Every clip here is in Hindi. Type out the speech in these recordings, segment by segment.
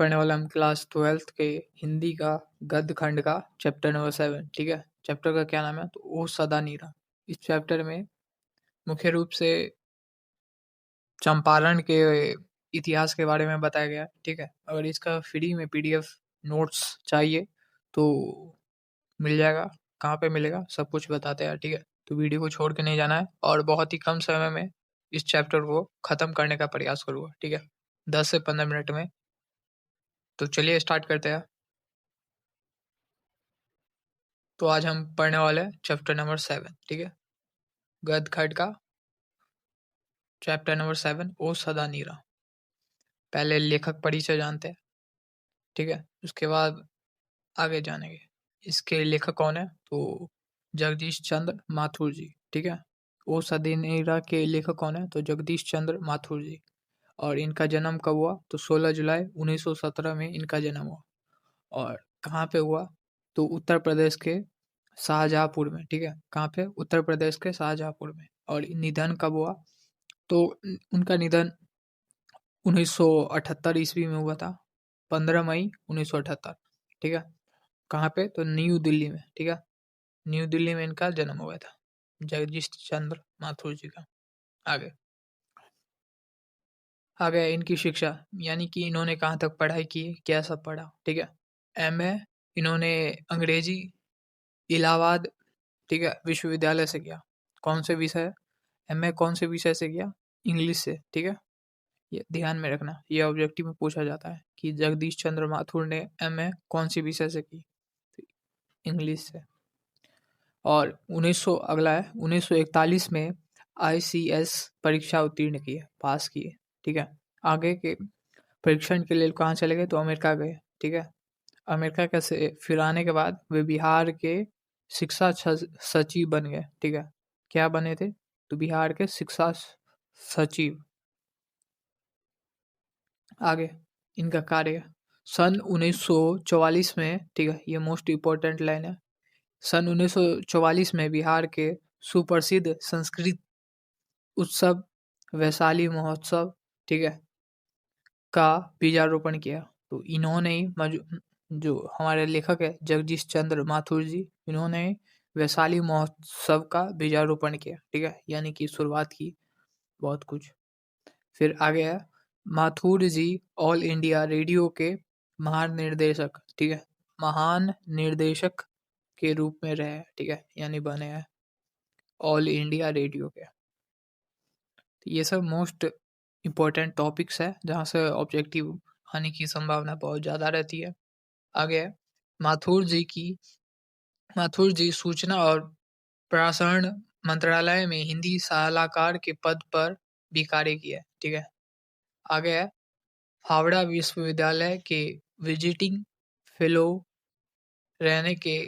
पढ़ने वाला हम क्लास 12th के हिंदी का गद्य खंड का चैप्टर नंबर 7। ठीक है, चैप्टर का क्या नाम है? तो ओ सदा नीरा। इस चैप्टर में मुख्य रूप से चंपारण के इतिहास के बारे में बताया गया है। ठीक है, अगर इसका फ्री में पीडीएफ नोट्स चाहिए तो मिल जाएगा। कहाँ पे मिलेगा सब कुछ बताते हैं। ठीक है, तो वीडियो को छोड़ के नहीं जाना है और बहुत ही कम समय में इस चैप्टर को ख़त्म करने का प्रयास करूँगा। ठीक है, 10 से 15 मिनट में। तो चलिए स्टार्ट करते हैं। तो आज हम पढ़ने वाले हैं चैप्टर नंबर 7। ठीक है, गद्य खंड का चैप्टर नंबर 7 ओ सदा नीरा। पहले लेखक परिचय जानते हैं। ठीक है, उसके बाद आगे जानेंगे इसके लेखक कौन है। तो जगदीश चंद्र माथुर जी। ठीक है, ओ सदा नीरा के लेखक कौन है? तो जगदीश चंद्र माथुर जी। और इनका जन्म कब हुआ? तो 16 जुलाई 1917 में इनका जन्म हुआ। और कहाँ पे हुआ? तो उत्तर प्रदेश के शाहजहाँपुर में। ठीक है, कहाँ पे? उत्तर प्रदेश के शाहजहाँपुर में। और निधन कब हुआ? तो उनका निधन 1978 ईस्वी में हुआ था, 15 मई 1978। ठीक है, कहाँ पे? तो न्यू दिल्ली में। ठीक है, न्यू दिल्ली में इनका जन्म हुआ था, जगदीश चंद्र माथुर जी का। आगे आगे इनकी शिक्षा, यानी कि इन्होंने कहाँ तक पढ़ाई की, क्या सब पढ़ा। ठीक है, एमए इन्होंने अंग्रेजी इलाहाबाद, ठीक है, विश्वविद्यालय से किया। कौन से विषय? एमए कौन से विषय से किया? इंग्लिश से। ठीक है, ये ध्यान में रखना, ये ऑब्जेक्टिव में पूछा जाता है कि जगदीश चंद्र माथुर ने एमए कौन सी विषय से की? इंग्लिश से। और 1900 अगला है 1941 में आईसीएस परीक्षा उत्तीर्ण किए, पास किए। ठीक है, आगे के परीक्षण के लिए कहाँ चले गए? तो अमेरिका गए। ठीक है, अमेरिका के से फिर आने के बाद वे बिहार के शिक्षा सचिव बन गए। ठीक है, क्या बने थे? तो बिहार के शिक्षा सचिव। आगे इनका कार्य, सन 1944 में, ठीक है, ये मोस्ट इम्पोर्टेंट लाइन है, सन 1944 में बिहार के सुप्रसिद्ध संस्कृत उत्सव वैशाली महोत्सव, ठीक है, का बीजारोपण किया। तो इन्होंने ही जो हमारे लेखक है जगदीश चंद्र माथुर जी, इन्होंने वैशाली महोत्सव का बीजारोपण किया। ठीक है, यानी कि शुरुआत की बहुत कुछ। फिर आगे है माथुर जी ऑल इंडिया रेडियो के महान निर्देशक। ठीक है, महान निर्देशक के रूप में रहे। ठीक है, यानी बने हैं ऑल इंडिया रेडियो के। तो ये सब मोस्ट इम्पोर्टेंट टॉपिक्स है जहाँ से ऑब्जेक्टिव आने की संभावना बहुत ज़्यादा रहती है। आगे है माथुर जी सूचना और प्रसारण मंत्रालय में हिंदी सलाहकार के पद पर भी कार्य किया। ठीक है, आगे है हावड़ा विश्वविद्यालय के विजिटिंग फेलो रहने के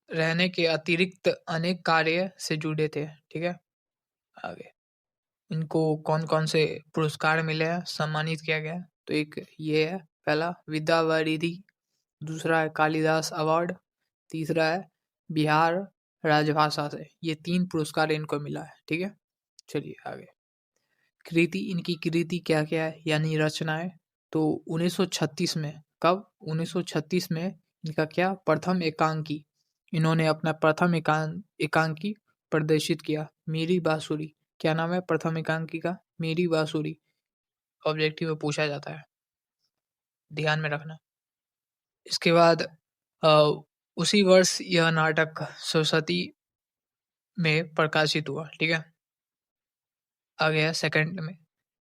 रहने के अतिरिक्त अनेक कार्य से जुड़े थे। ठीक है, आगे इनको कौन कौन से पुरस्कार मिले हैं, सम्मानित किया गया है? तो एक ये है, पहला विद्यावारिधि, दूसरा है कालिदास अवार्ड, तीसरा है बिहार राजभाषा से। ये 3 पुरस्कार इनको मिला है। ठीक है, चलिए आगे कृति, इनकी कृति क्या क्या है यानी रचनाएं? तो 1936 में, कब? 1936 में इनका क्या? प्रथम एकांकी, इन्होंने अपना प्रथम एकांकी प्रदर्शित किया, मेरी बांसुरी। क्या नाम है प्रथम एकांकी का? मेरी बांसुरी। ऑब्जेक्टिव में पूछा जाता है, ध्यान में रखना। इसके बाद अ, उसी वर्ष यह नाटक सरस्वती में प्रकाशित हुआ। ठीक है, आ गया सेकंड में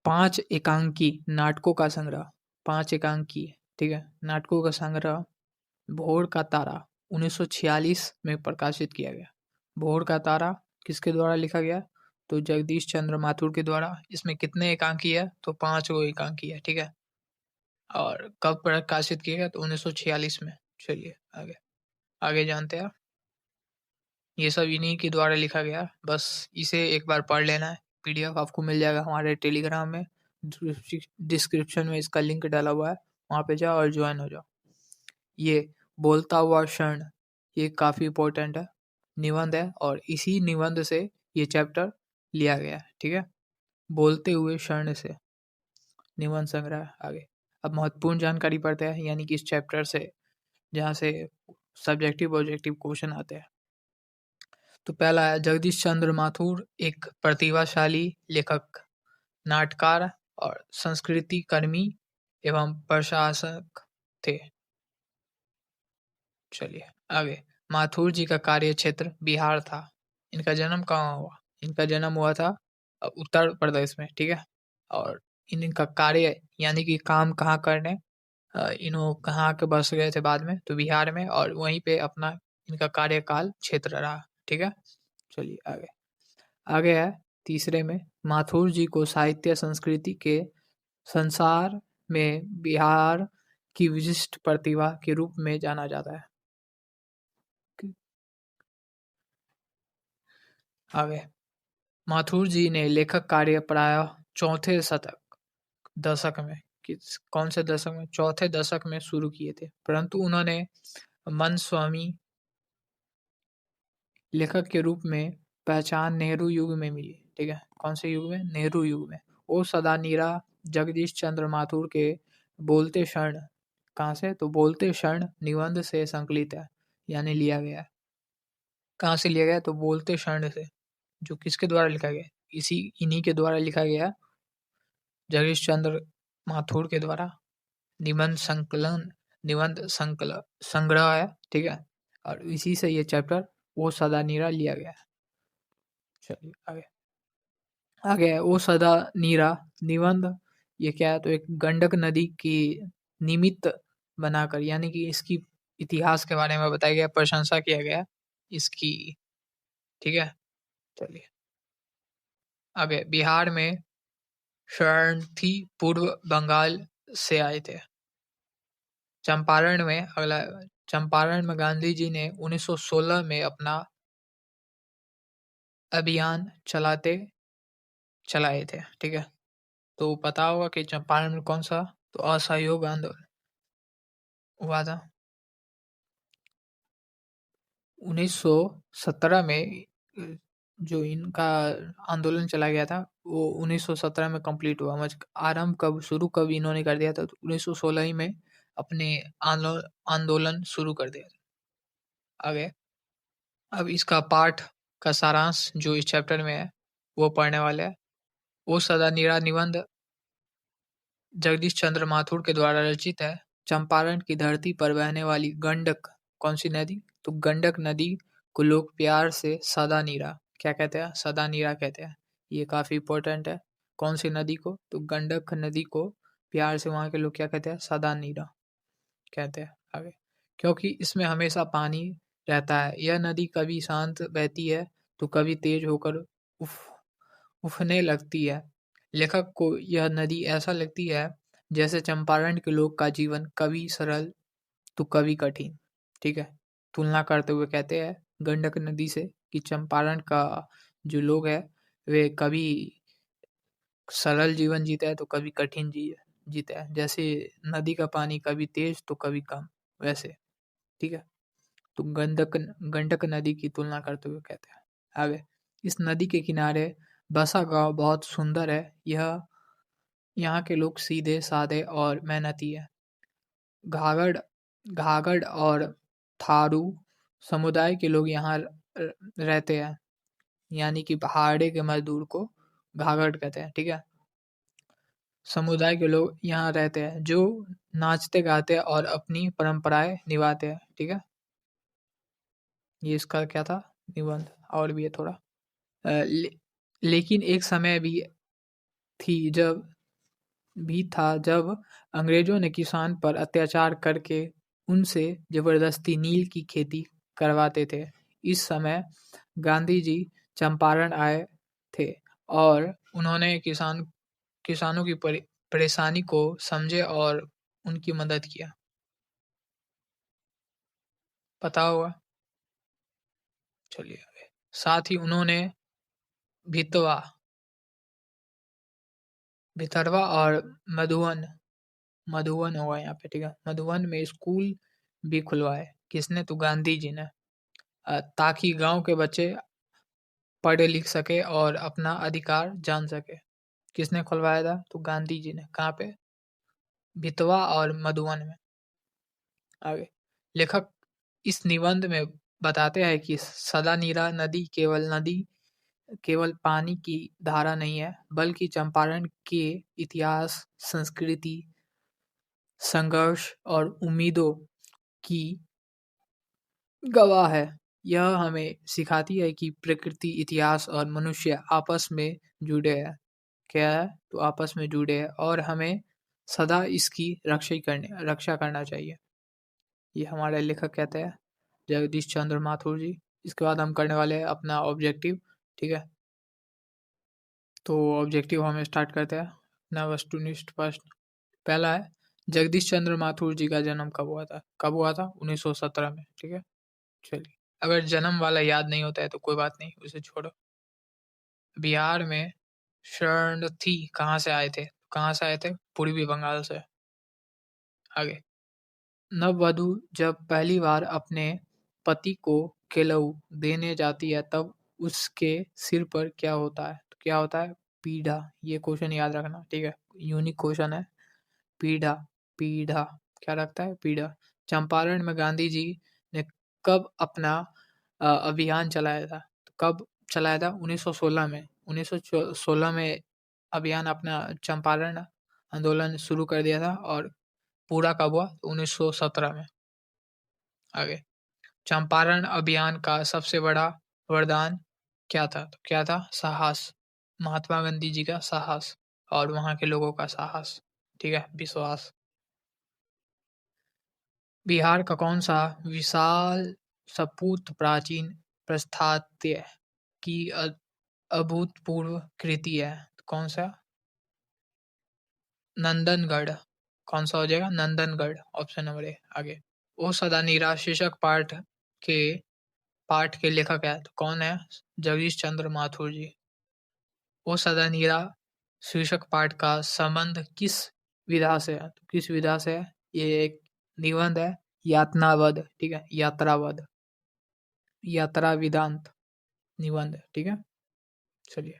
5 एकांकी नाटकों का संग्रह, 5 एकांकी, ठीक है, नाटकों का संग्रह भोर का तारा 1946 में प्रकाशित किया गया। भोर का तारा किसके द्वारा लिखा गया? तो जगदीश चंद्र माथुर के द्वारा। इसमें कितने एकांकी है? तो 5 गो एकांकी है। ठीक है, और कब प्रकाशित किया गया? तो 1946 में। चलिए आगे आगे जानते हैं। ये सब इन्हीं के द्वारा लिखा गया, बस इसे एक बार पढ़ लेना है। पीडीएफ आपको मिल जाएगा हमारे टेलीग्राम में, डिस्क्रिप्शन में इसका लिंक डाला हुआ है, वहाँ पे जाओ और ज्वाइन हो जाओ। ये बोलता हुआ क्षण, ये काफ़ी इम्पोर्टेंट है, निबंध है, और इसी निबंध से ये चैप्टर लिया गया है। ठीक है, बोलते हुए क्षण से निबंध संग्रह। आगे अब महत्वपूर्ण जानकारी पढ़ते हैं, यानी कि इस चैप्टर से जहाँ से सब्जेक्टिव ऑब्जेक्टिव क्वेश्चन आते हैं। तो पहला है, जगदीश चंद्र माथुर एक प्रतिभाशाली लेखक, नाटककार और संस्कृति कर्मी एवं प्रशासक थे। चलिए आगे। माथुर जी का कार्य क्षेत्र बिहार था। इनका जन्म कहाँ हुआ? इनका जन्म हुआ था उत्तर प्रदेश में, ठीक है। और इनका कार्य यानी कि काम कहाँ करने, इन्हों कहाँ के बस गए थे बाद में, तो बिहार में, और वहीं पे अपना इनका कार्यकाल क्षेत्र रहा, ठीक है। चलिए आगे। आगे है तीसरे में, माथुर जी को साहित्य संस्कृति के संसार में बिहार की विशिष्ट प्रतिभा के रूप में जाना जाता है। आगे, माथुर जी ने लेखक कार्य प्रायः चौथे दशक में, किस कौन से दशक में? चौथे दशक में शुरू किए थे, परंतु उन्होंने मन स्वामी लेखक के रूप में पहचान नेहरू युग में मिली, ठीक है। कौन से युग में? नेहरू युग में। ओ सदा नीरा जगदीश चंद्र माथुर के बोलते क्षण, कहाँ से? तो बोलते क्षण निबंध से संकलित है, यानी लिया गया है। कहाँ से लिया गया? तो बोलते क्षण से, जो किसके द्वारा लिखा गया? इन्हीं के द्वारा लिखा गया, जगदीश चंद्र माथुर के द्वारा। निबंध संकलन, निबंध संग्रह है, ठीक है। और इसी से ये चैप्टर वो सदा नीरा लिया गया है। चलिए आगे। आगे है, ओ सदा नीरा निबंध। ये क्या है? तो एक गंडक नदी की निमित्त बनाकर, यानी कि इसकी इतिहास के बारे में बताया गया, प्रशंसा किया गया इसकी, ठीक है। चलिए आगे। बिहार में शरणार्थी पूर्व बंगाल से आए थे। चंपारण में, अगला, चंपारण में गांधी जी ने 1916 में अपना अभियान चलाए थे, ठीक है। तो पता होगा कि चंपारण में कौन सा? तो असहयोग आंदोलन हुआ था 1917 में। जो इनका आंदोलन चला गया था वो 1917 में कंप्लीट हुआ। आरंभ कब, शुरू कब इन्होंने कर दिया था? तो 1916 ही में अपने आंदोलन शुरू कर दिया था। आगे, अब इसका पाठ का सारांश जो इस चैप्टर में है वो पढ़ने वाले हैं। वो सदा नीरा निबंध जगदीश चंद्र माथुर के द्वारा रचित है। चंपारण की धरती पर बहने वाली गंडक, कौन सी नदी? तो गंडक नदी को लोग प्यार से सदा नीरा क्या कहते हैं? सदा नीरा कहते हैं। ये काफी इंपॉर्टेंट है। कौन सी नदी को? तो गंडक नदी को प्यार से वहां के लोग क्या कहते हैं? सदा नीरा कहते हैं। आगे, क्योंकि इसमें हमेशा पानी रहता है। यह नदी कभी शांत बहती है तो कभी तेज होकर उफ उफने लगती है। लेखक को यह नदी ऐसा लगती है जैसे चंपारण के लोग का जीवन कभी सरल तो कभी कठिन, ठीक है। तुलना करते हुए कहते हैं गंडक नदी से कि चंपारण का जो लोग है वे कभी सरल जीवन जीते हैं तो कभी कठिन जीते हैं। जैसे नदी का पानी कभी तेज तो कभी कम, वैसे, ठीक है। तो गंडक नदी की तुलना करते हुए कहते हैं। आगे, इस नदी के किनारे बसा गांव बहुत सुंदर है। यह यहाँ के लोग सीधे साधे और मेहनती है। घाघड़ घाघड़ और थारू समुदाय के लोग यहाँ रहते हैं, यानी कि पहाड़े के मजदूर को घाघड़ कहते हैं, ठीक है। समुदाय के लोग यहाँ रहते हैं जो नाचते गाते और अपनी परंपराएं निभाते हैं, ठीक है। ये इसका क्या था? निबंध। और भी है थोड़ा। लेकिन एक समय भी था जब अंग्रेजों ने किसान पर अत्याचार करके उनसे जबरदस्ती नील की खेती करवाते थे। इस समय गांधी जी चंपारण आए थे और उन्होंने किसानों की परेशानी को समझे और उनकी मदद किया। पता होगा। चलिए आगे। साथ ही उन्होंने भितवा भितरवा और मधुवन मधुवन होगा यहाँ पे, ठीक है। मधुवन में स्कूल भी खुलवाए। किसने? तो गांधी जी ने। ताकि गांव के बच्चे पढ़ लिख सके और अपना अधिकार जान सके। किसने खुलवाया था? तो गांधी जी ने। कहाँ पे? भितवा और मधुवन में। आगे लेखक इस निबंध में बताते हैं कि सदानीरा नदी केवल पानी की धारा नहीं है, बल्कि चंपारण के इतिहास, संस्कृति, संघर्ष और उम्मीदों की गवाह है। यह हमें सिखाती है कि प्रकृति, इतिहास और मनुष्य आपस में जुड़े हैं। क्या है? तो आपस में जुड़े हैं और हमें सदा इसकी रक्षा करना चाहिए। ये हमारे लेखक कहते हैं, जगदीश चंद्र माथुर जी। इसके बाद हम करने वाले हैं अपना ऑब्जेक्टिव। ठीक है, तो ऑब्जेक्टिव हम स्टार्ट करते हैं अपना वस्तुनिष्ठ प्रश्न। पहला है, जगदीश चंद्र माथुर जी का जन्म कब हुआ था? कब हुआ था? 1917 में। ठीक है, चलिए। अगर जन्म वाला याद नहीं होता है तो कोई बात नहीं, उसे छोड़ो। बिहार में शरणार्थी कहाँ से आए थे? कहाँ से आए थे? पूर्वी बंगाल से। आगे, नववधु जब पहली बार अपने पति को केलऊ देने जाती है तब उसके सिर पर क्या होता है? तो क्या होता है? पीढ़ा। ये क्वेश्चन याद रखना, ठीक है, यूनिक क्वेश्चन है। पीढ़ा, पीढ़ा क्या रखता है? पीढ़ा। चंपारण में गांधी जी ने कब अपना अभियान चलाया था? तो कब चलाया था? 1916 में। 1916 में अभियान अपना चंपारण आंदोलन शुरू कर दिया था और पूरा कब हुआ? 1917 में। आगे, चंपारण अभियान का सबसे बड़ा वरदान क्या था? तो क्या था? साहस। महात्मा गांधी जी का साहस और वहां के लोगों का साहस, ठीक है, विश्वास। बिहार का कौन सा विशाल सपूत प्राचीन प्रस्थात्य की अभूतपूर्व कृति है? तो कौन सा? नंदनगढ़। कौन सा हो जाएगा? नंदनगढ़, ऑप्शन नंबर ए। आगे, ओ सदा निरा शीर्षक के पाठ के लेखक है? तो कौन है? जगदीश चंद्र माथुर जी। ओ सदा नीरा शीर्षक पाठ का संबंध किस विधा से है? तो किस विधा से है? ये एक निबंध है, यातनावध। ठीक है, यात्रावध, यात्रा वेदांत निबंध। ठीक है, चलिए।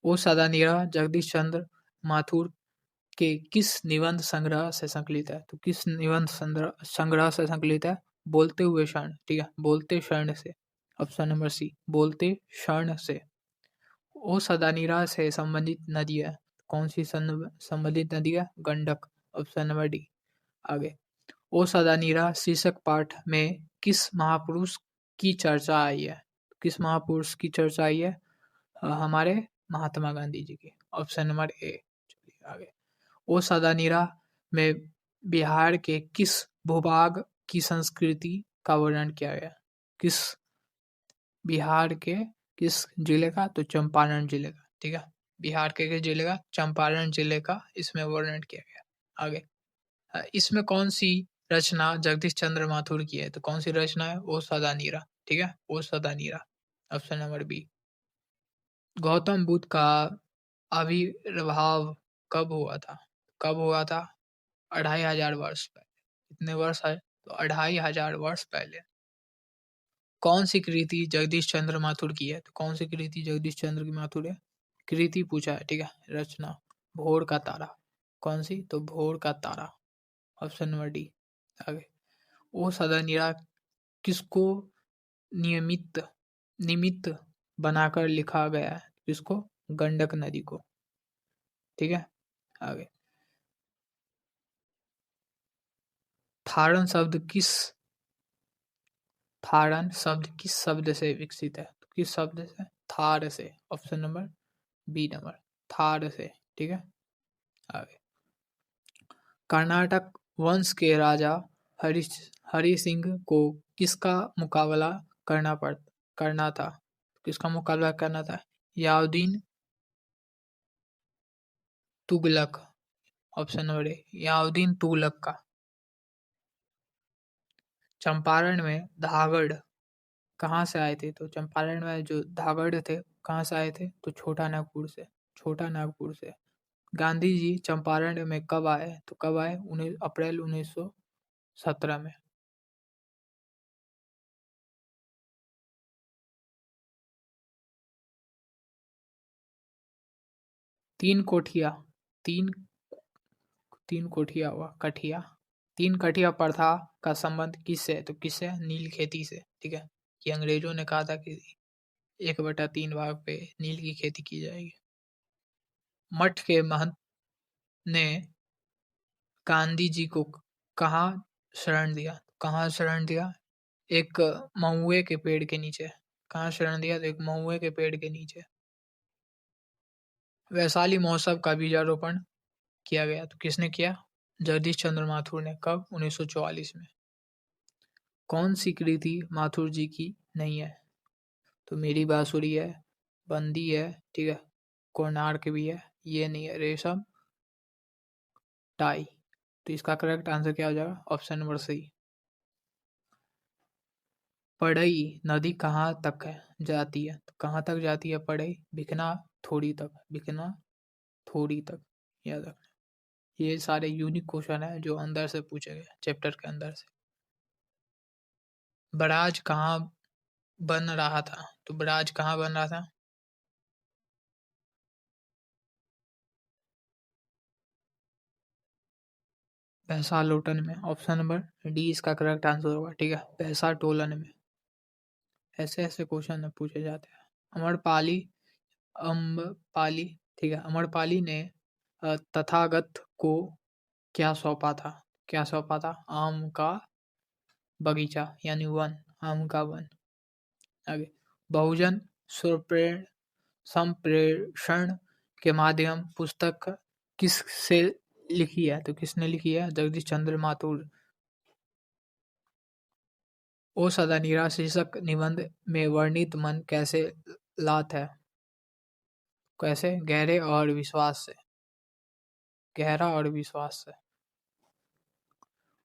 ओ सदा नीरा जगदीश चंद्र माथुर के किस निबंध संग्रह से संकलित है? तो किस निबंध संग्रह से संकलित है? बोलते हुए क्षण। ठीक है, बोलते क्षण से, ऑप्शन नंबर सी, बोलते क्षण से। ओ सदानीरा से संबंधित नदी है? कौन सी संबंधित नदी है? Gandak, option number D. आगे, ओ सदानीरा शीर्षक पाठ में किस महापुरुष की चर्चा आई है? किस महापुरुष की चर्चा आई है? हमारे महात्मा गांधी जी की, ऑप्शन नंबर ए। चलिए आगे, ओ सदानीरा में बिहार के किस भूभाग की संस्कृति का वर्णन किया गया? किस बिहार के किस जिले का? तो चंपारण जिले का। ठीक है, बिहार के किस जिले का? चंपारण जिले का इसमें वर्णन किया गया। आगे, इसमें कौन सी रचना जगदीश चंद्र माथुर की है? तो कौन सी रचना है? ओ सदा नीरा। ठीक है, ओ Sadanira, option number B. Gautam Buddha का आविर्भाव कब हुआ था? कब हुआ था? 2500 वर्ष पहले। कितने वर्ष है? तो 2500 वर्ष पहले। कौन सी कृति जगदीश चंद्र माथुर की है? तो कौन सी कृति जगदीश चंद्र की माथुर है? कृति पूछा है, ठीक है, रचना भोर का तारा। कौन सी? तो भोर का तारा, ऑप्शन नंबर डी। आगे, ओ सदा निरा किसको नियमित निमित्त बनाकर लिखा गया है? किसको? गंडक नदी को। ठीक है, आगे, थारण शब्द किस थारण शब्द किस शब्द से विकसित है? तो किस शब्द से? थार से, option number B number, Thar से। ठीक है, आगे, कर्नाटक वंश के राजा हरि हरि सिंह को किसका मुकाबला करना था? किसका मुकाबला करना था? याउद्दीन तुगलक, ऑप्शन नंबर ए, याउद्दीन तुगलक का। चंपारण में धागड़ कहाँ से आए थे? तो चंपारण में जो धागड़ थे कहाँ से आए थे? तो छोटा नागपुर से, छोटा नागपुर से। गांधी जी चंपारण में कब आए? तो कब आए? 19 अप्रैल 1917 में। तीन कोठिया, तीन तीन कोठिया हुआ कठिया। तीन कठिया प्रथा का संबंध किससे है? तो किससे? नील खेती से। ठीक है, ये अंग्रेजों ने कहा था कि 1/3 भाग पे नील की खेती की जाएगी। मठ के महंत ने गांधी जी को कहाँ शरण दिया? कहाँ शरण दिया? एक महुए के पेड़ के नीचे। कहाँ शरण दिया? तो एक महुए के पेड़ के नीचे। वैशाली महोत्सव का बीजारोपण किया गया, तो किसने किया? जगदीश चंद्र माथुर ने। कब? 1944 में। कौन सी कृति माथुर जी की नहीं है? तो मेरी बांसुरी है, बंदी है, ठीक है, कोणार्क भी है, ये नहीं है, रेशम टाई। तो इसका करेक्ट आंसर क्या हो जाएगा? Option number C. पड़ई नदी कहाँ तक है जाती है? तो कहाँ तक जाती है पड़ई? बिकना थोड़ी तक। बिकना थोड़ी तक, याद रखना। ये सारे यूनिक क्वेश्चन है जो अंदर से पूछे गए, चैप्टर के अंदर से। बराज कहाँ बन रहा था? तो बराज कहाँ बन रहा था? भैंसालोटन में। ऑप्शन नंबर डी इसका करेक्ट आंसर होगा। ठीक है, भैंसाटोलन में। ऐसे ऐसे क्वेश्चन पूछे जाते हैं। अमरपाली अम्बपाली, ठीक है, अमरपाली ने तथागत को क्या सौंपा था? क्या सौंपा था? आम का बगीचा, यानी वन। आम का वन। आगे, बहुजन सुप्रेण संप्रेषण के माध्यम पुस्तक किस से लिखी है? तो किसने लिखी है? जगदीश चंद्र माथुर। ओ सदा निरा शीर्षक निबंध में वर्णित मन कैसे लात है? कैसे? गहरे और विश्वास से। गहरा और विश्वास से।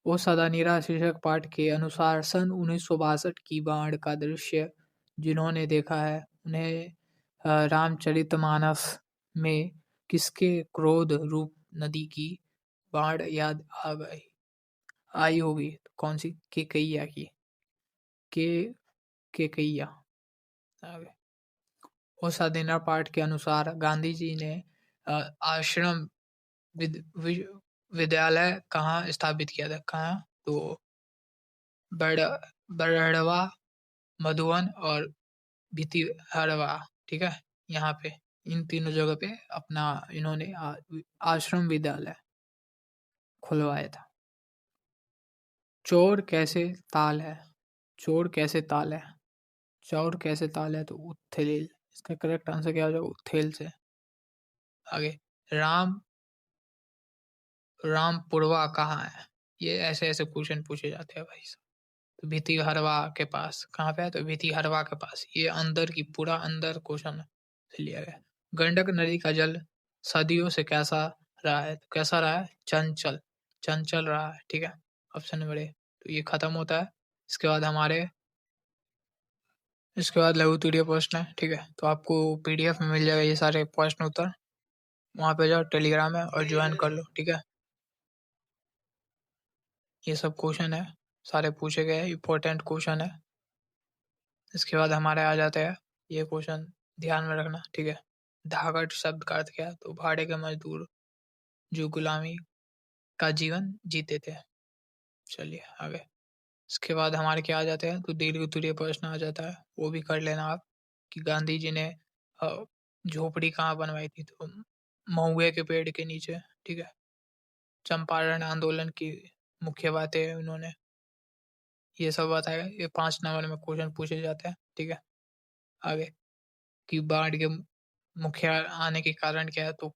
ओ सदा निरा शीर्षक पाठ के अनुसार सन 1962 की बाढ़ का दृश्य जिन्होंने देखा है उन्हें रामचरितमानस में किसके क्रोध रूप नदी की बाढ़ याद आ गई आई होगी? तो कौन सी? केकैया की। के केकैया। आगे, ओ सदेना पाठ के अनुसार गांधी जी ने आश्रम विद्यालय कहाँ स्थापित किया था? कहाँ? तो बड़ बड़ड़वा, मधुवन और भितिहरवा। ठीक है, यहाँ पे इन तीनों जगह पे अपना इन्होंने आश्रम विद्यालय खुलवाया था। चोर कैसे ताल है? चोर कैसे ताल है? चौर कैसे ताल है? तो उत्थेल। इसका करेक्ट आंसर क्या हो जाएगा? उत्थेल से। आगे, राम रामपुरवा कहाँ है? ये ऐसे ऐसे क्वेश्चन पूछे जाते हैं भाई। तो भितिहरवा के पास। कहाँ पे है? तो भितिहरवा के पास। ये अंदर की पूरा अंदर क्वेश्चन से लिया गया। गंडक नदी का जल सदियों से कैसा रहा है? तो कैसा रहा है? चंचल। चंचल रहा है। ठीक है, ऑप्शन नंबर ए। तो ये खत्म होता है। इसके बाद लघु तुरीय प्रश्न है। ठीक है, तो आपको पीडीएफ में मिल जाएगा ये सारे प्रश्न उत्तर। वहाँ पे जाओ, टेलीग्राम है और ज्वाइन कर लो। ठीक है, ये सब क्वेश्चन है, सारे पूछे गए इंपॉर्टेंट क्वेश्चन है। इसके बाद हमारे आ जाते हैं ये क्वेश्चन, ध्यान में रखना। ठीक है, धागड़ शब्द का अर्थ क्या है? तो भाड़े के मजदूर जो गुलामी का जीवन जीते थे। चलिए आगे। इसके बाद हमारे क्या आ जाते हैं? तो दीर्घ उत्तरीय प्रश्न आ जाता है, वो भी कर लेना आप। कि गांधी जी ने अ, झोपड़ी कहाँ बनवाई थी? तो महुए के पेड़ के नीचे। ठीक है, चंपारण आंदोलन की मुख्य बातें उन्होंने ये सब बताया। ये 5 नंबर में क्वेश्चन पूछे जाते हैं। ठीक है, आगे, कि बाढ़ के मुख्य आने के कारण क्या है? तो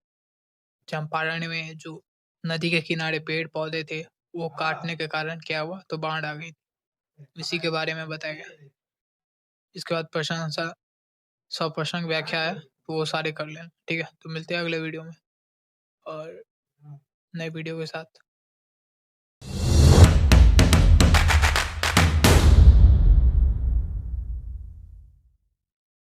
चंपारण में जो नदी के किनारे पेड़ पौधे थे वो काटने के कारण क्या हुआ? तो बाढ़ आ गई। इसी के बारे में बताया गया। इसके बाद प्रशंसा सप्रसंग व्याख्या है, तो वो सारे कर लेना। ठीक है, तो मिलते हैं अगले वीडियो में और नए वीडियो के साथ।